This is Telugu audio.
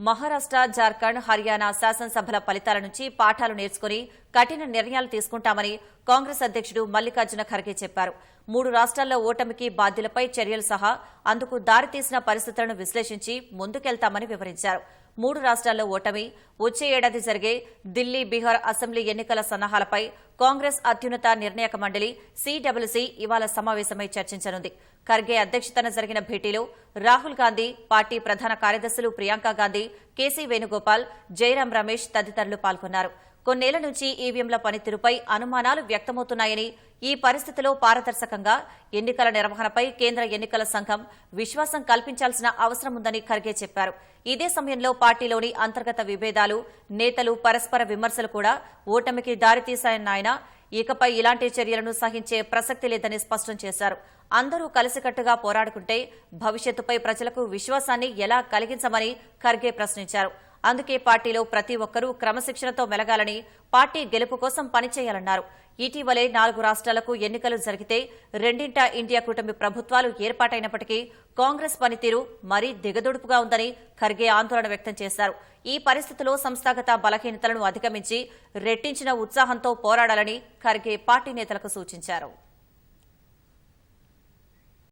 మహారాష్ట్ర, జార్ఖండ్, హర్యానా శాసనసభల ఫలితాల నుంచి పాఠాలు నేర్చుకుని కఠిన నిర్ణయాలు తీసుకుంటామని కాంగ్రెస్ అధ్యక్షుడు మల్లికార్జున ఖర్గే చెప్పారు. 3 రాష్ట్రాల్లో ఓటమికి బాధ్యులపై చర్యలు సహా అందుకు దారితీసిన పరిస్థితులను విశ్లేషించి ముందుకెళ్తామని వివరించారు. 3 రాష్ట్రాల్లో ఓటమి, వచ్చే ఏడాది జరిగే ఢిల్లీ, బీహార్ అసెంబ్లీ ఎన్నికల సన్నాహాలపై కాంగ్రెస్ అత్యున్నత నిర్ణాయక మండలి సీడబ్ల్యూసీ ఇవాళ సమావేశమై చర్చించనుంది. ఖర్గే అధ్యక్షతన జరిగిన భేటీలో రాహుల్ గాంధీ, పార్టీ ప్రధాన కార్యదర్శులు ప్రియాంక గాంధీ, కేసీ వేణుగోపాల్, జైరాం రమేష్ తదితరులు పాల్గొన్నారు. కొన్నేళ్ల నుంచి ఈవీఎంల పనితీరుపై అనుమానాలు వ్యక్తమవుతున్నాయని, ఈ పరిస్థితిలో పారదర్శకంగా ఎన్నికల నిర్వహణపై కేంద్ర ఎన్నికల సంఘం విశ్వాసం కల్పించాల్సిన అవసరం ఉందని ఖర్గే చెప్పారు. ఇదే సమయంలో పార్టీలోని అంతర్గత విభేదాలు, నేతలు పరస్పర విమర్శలు కూడా ఓటమికి దారితీశాయన్న ఆయన ఇకపై ఇలాంటి చర్యలను సహించే ప్రసక్తి లేదని స్పష్టం చేశారు. అందరూ కలిసికట్టుగా పోరాడుకుంటే భవిష్యత్తుపై ప్రజలకు విశ్వాసాన్ని ఎలా కలిగించమని ఖర్గే ప్రశ్నించారు. అందుకే పార్టీలో ప్రతి ఒక్కరూ క్రమశిక్షణతో మెలగాలని, పార్టీ గెలుపు కోసం పనిచేయాలన్నారు. ఇటీవలే 4 రాష్ట్రాలకు ఎన్నికలు జరిగితే రెండింటా ఇండియా కూటమి ప్రభుత్వాలు ఏర్పాటైనప్పటికీ కాంగ్రెస్ పనితీరు మరీ దిగదుడుపుగా ఉందని ఖర్గే ఆందోళన వ్యక్తం చేశారు. ఈ పరిస్థితిలో సంస్థాగత బలహీనతలను అధిగమించి రెట్టించిన ఉత్సాహంతో పోరాడాలని ఖర్గే పార్టీ నేతలకు సూచించారు.